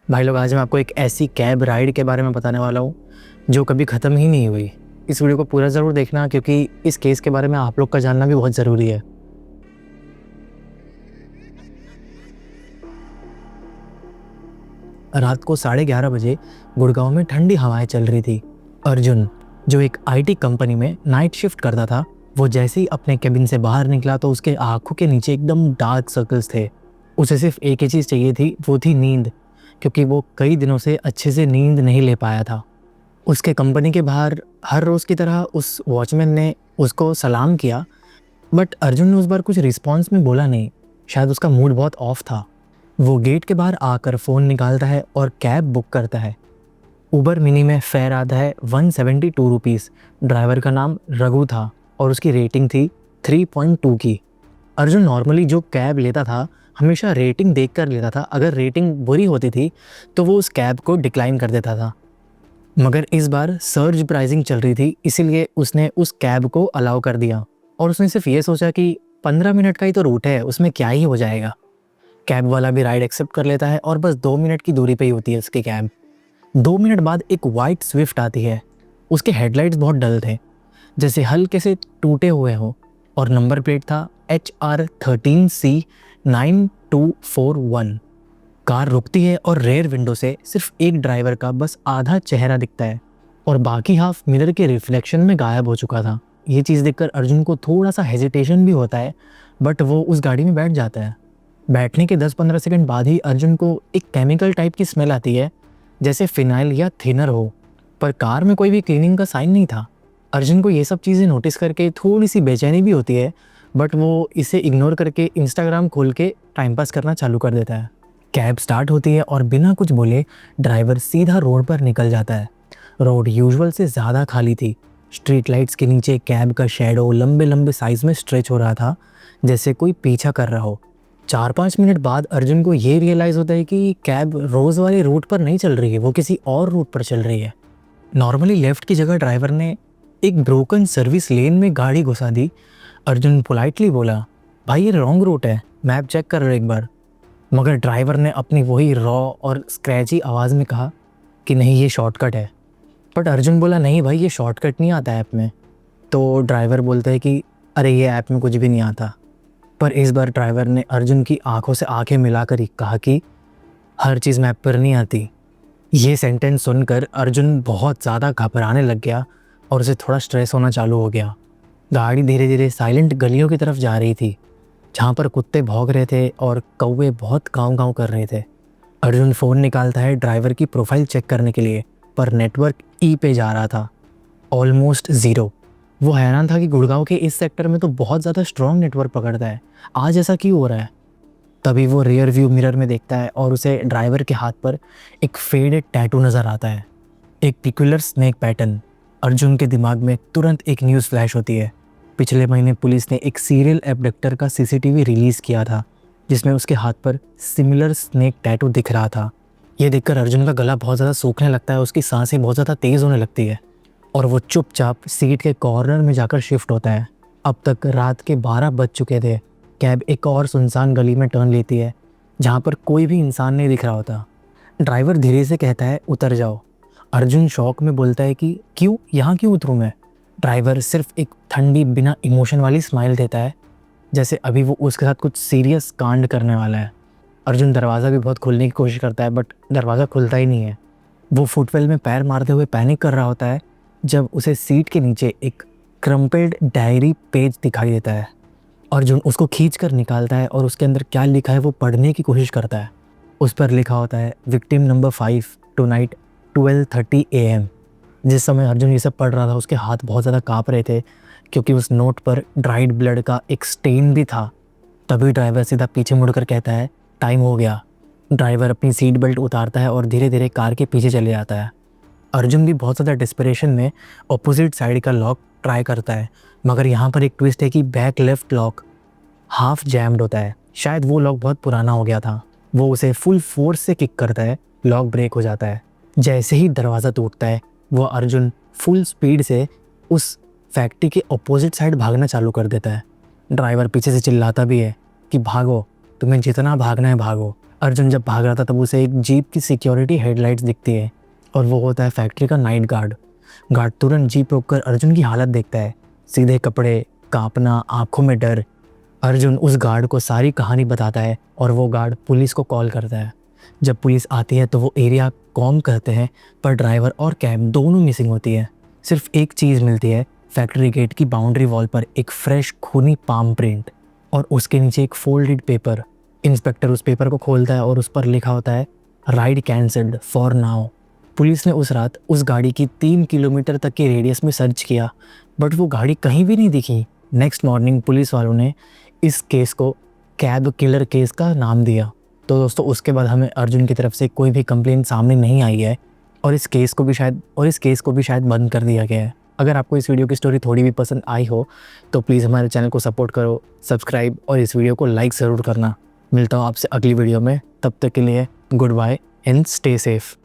भाई लोग, आज मैं आपको एक ऐसी कैब राइड के बारे में बताने वाला हूँ जो कभी ख़त्म ही नहीं हुई। इस वीडियो को पूरा ज़रूर देखना क्योंकि इस केस के बारे में आप लोग का जानना भी बहुत ज़रूरी है। रात को 11:30 बजे गुड़गांव में ठंडी हवाएं चल रही थी। अर्जुन, जो एक आईटी कंपनी में नाइट शिफ्ट करता था, वो जैसे ही अपने केबिन से बाहर निकला तो उसके आंखों के नीचे एकदम डार्क सर्कल्स थे। उसे सिर्फ एक ही चीज़ चाहिए थी, वो थी नींद, क्योंकि वो कई दिनों से अच्छे से नींद नहीं ले पाया था। उसके कंपनी के बाहर हर रोज़ की तरह उस वॉचमैन ने उसको सलाम किया, बट अर्जुन ने उस बार कुछ रिस्पॉन्स में बोला नहीं। शायद उसका मूड बहुत ऑफ था। वो गेट के बाहर आकर फ़ोन निकालता है और कैब बुक करता है। उबर मिनी में फेयर आता है 172 रुपीज़। ड्राइवर का नाम रघु था और उसकी रेटिंग थी 3.2 की। अर्जुन नॉर्मली जो कैब लेता था हमेशा रेटिंग देखकर लेता था। अगर रेटिंग बुरी होती थी तो वो उस कैब को डिक्लाइन कर देता था, मगर इस बार सर्ज प्राइसिंग चल रही थी, इसीलिए उसने उस कैब को अलाउ कर दिया। और उसने सिर्फ ये सोचा कि 15 मिनट का ही तो रूट है, उसमें क्या ही हो जाएगा। कैब वाला भी राइड एक्सेप्ट कर लेता है और बस 2 मिनट की दूरी पे ही होती है उसकी कैब। 2 मिनट बाद एक वाइट स्विफ्ट आती है। उसके हेडलाइट्स बहुत डल थे, जैसे हल्के से टूटे हुए हो, और नंबर प्लेट था HR13C9241। कार रुकती है और रेयर विंडो से सिर्फ एक ड्राइवर का बस आधा चेहरा दिखता है और बाकी हाफ मिरर के रिफ्लेक्शन में गायब हो चुका था। ये चीज़ देखकर अर्जुन को थोड़ा सा हेजिटेशन भी होता है, बट वो उस गाड़ी में बैठ जाता है। बैठने के 10-15 सेकंड बाद ही अर्जुन को एक केमिकल टाइप की स्मेल आती है, जैसे फिनाइल या थिनर हो, पर कार में कोई भी क्लीनिंग का साइन नहीं था। अर्जुन को ये सब चीज़ें नोटिस करके थोड़ी सी बेचैनी भी होती है, बट वो इसे इग्नोर करके इंस्टाग्राम खोल के टाइम पास करना चालू कर देता है। कैब स्टार्ट होती है और बिना कुछ बोले ड्राइवर सीधा रोड पर निकल जाता है। रोड यूजुअल से ज़्यादा खाली थी। स्ट्रीट लाइट्स के नीचे कैब का शैडो लंबे लंबे साइज में स्ट्रेच हो रहा था, जैसे कोई पीछा कर रहा हो। 4-5 मिनट बाद अर्जुन को ये रियलाइज़ होता है कि कैब रोज़ वाले रूट पर नहीं चल रही है, वो किसी और रूट पर चल रही है। नॉर्मली लेफ़्ट की जगह ड्राइवर ने एक ब्रोकन सर्विस लेन में गाड़ी घुसा दी। अर्जुन पोलाइटली बोला, भाई ये रॉन्ग रूट है, मैप चेक कर एक बार। मगर ड्राइवर ने अपनी वही रॉ और स्क्रैची आवाज़ में कहा कि नहीं, ये शॉर्टकट है। बट अर्जुन बोला, नहीं भाई, ये शॉर्टकट नहीं आता ऐप में। तो ड्राइवर बोलता है कि अरे ये ऐप में कुछ भी नहीं आता। पर इस बार ड्राइवर ने अर्जुन की आंखों से आंखें मिलाकर ही कहा कि हर चीज़ मैप पर नहीं आती। ये सेंटेंस सुनकर अर्जुन बहुत ज़्यादा घबराने लग गया और उसे थोड़ा स्ट्रेस होना चालू हो गया। गाड़ी धीरे धीरे साइलेंट गलियों की तरफ जा रही थी, जहाँ पर कुत्ते भौंक रहे थे और कौवे बहुत गाँव-गाँव कर रहे थे। अर्जुन फ़ोन निकालता है ड्राइवर की प्रोफाइल चेक करने के लिए, पर नेटवर्क ई पे जा रहा था, ऑलमोस्ट ज़ीरो। वो हैरान था कि गुड़गांव के इस सेक्टर में तो बहुत ज़्यादा स्ट्रॉन्ग नेटवर्क पकड़ता है, आज ऐसा क्यों हो रहा है। तभी वो रियर व्यू मिरर में देखता है और उसे ड्राइवर के हाथ पर एक फेडेड टैटू नज़र आता है, एक पिकुलर स्नेक पैटर्न। अर्जुन के दिमाग में तुरंत एक न्यूज़ फ्लैश होती है। पिछले महीने पुलिस ने एक सीरियल एबडक्टर का सीसीटीवी रिलीज़ किया था, जिसमें उसके हाथ पर सिमिलर स्नेक टैटू दिख रहा था। ये देखकर अर्जुन का गला बहुत ज़्यादा सूखने लगता है, उसकी सांसें बहुत ज़्यादा तेज़ होने लगती है और वो चुपचाप सीट के कॉर्नर में जाकर शिफ्ट होता है। अब तक रात के 12 बज चुके थे। कैब एक और सुनसान गली में टर्न लेती है, जहाँ पर कोई भी इंसान नहीं दिख रहा होता। ड्राइवर धीरे से कहता है, उतर जाओ। अर्जुन शॉक में बोलता है कि क्यों, यहाँ क्यों उतरूँ मैं। ड्राइवर सिर्फ एक ठंडी बिना इमोशन वाली स्माइल देता है, जैसे अभी वो उसके साथ कुछ सीरियस कांड करने वाला है। अर्जुन दरवाज़ा भी बहुत खोलने की कोशिश करता है, बट दरवाज़ा खुलता ही नहीं है। वो फुटवेल में पैर मारते हुए पैनिक कर रहा होता है जब उसे सीट के नीचे एक क्रम्पल्ड डायरी पेज दिखाई देता है। अर्जुन उसको खींच कर निकालता है और उसके अंदर क्या लिखा है वो पढ़ने की कोशिश करता है। उस पर लिखा होता है, विक्टिम नंबर 5 टुनाइट 12:30 AM। जिस समय अर्जुन ये सब पढ़ रहा था उसके हाथ बहुत ज़्यादा काँप रहे थे, क्योंकि उस नोट पर ड्राइड ब्लड का एक स्टेन भी था। तभी ड्राइवर सीधा पीछे मुड़कर कहता है, टाइम हो गया। ड्राइवर अपनी सीट बेल्ट उतारता है और धीरे धीरे कार के पीछे चले जाता है। अर्जुन भी बहुत ज़्यादा डिस्परेशन में ऑपोजिट साइड का लॉक ट्राई करता है, मगर यहाँ पर एक ट्विस्ट है कि back left lock half jammed होता है। शायद वो लॉक बहुत पुराना हो गया था। वो उसे फुल फोर्स से किक करता है, लॉक ब्रेक हो जाता है। जैसे ही दरवाज़ा टूटता है, वो अर्जुन फुल स्पीड से उस फैक्ट्री के ऑपोजिट साइड भागना चालू कर देता है। ड्राइवर पीछे से चिल्लाता भी है कि भागो, तुम्हें जितना भागना है भागो, अर्जुन जब भाग रहा था तब उसे एक जीप की सिक्योरिटी हेडलाइट्स दिखती है और वो होता है फैक्ट्री का नाइट गार्ड। गार्ड तुरंत जीप रोककर अर्जुन की हालत देखता है, सीधे कपड़े, कांपना, आंखों में डर। अर्जुन उस गार्ड को सारी कहानी बताता है और वो गार्ड पुलिस को कॉल करता है। जब पुलिस आती है तो वो एरिया कॉम्ब करते हैं, पर ड्राइवर और कैब दोनों मिसिंग होती है। सिर्फ एक चीज़ मिलती है, फैक्ट्री गेट की बाउंड्री वॉल पर एक फ्रेश खूनी पाम प्रिंट और उसके नीचे एक फोल्डेड पेपर। इंस्पेक्टर उस पेपर को खोलता है और उस पर लिखा होता है ride cancelled for now. Police ने उस रात उस गाड़ी की 3 किलोमीटर तक के रेडियस में सर्च किया, बट वो गाड़ी कहीं भी नहीं दिखी। नेक्स्ट मॉर्निंग पुलिस वालों ने इस केस को कैब किलर केस का नाम दिया। तो दोस्तों उसके बाद हमें अर्जुन की तरफ से कोई भी कंप्लेंट सामने नहीं आई है और इस केस को भी शायद बंद कर दिया गया है। अगर आपको इस वीडियो की स्टोरी थोड़ी भी पसंद आई हो तो प्लीज़ हमारे चैनल को सपोर्ट करो, सब्सक्राइब और इस वीडियो को लाइक ज़रूर करना। मिलता हूँ आपसे अगली वीडियो में, तब तक के लिए goodbye and stay safe.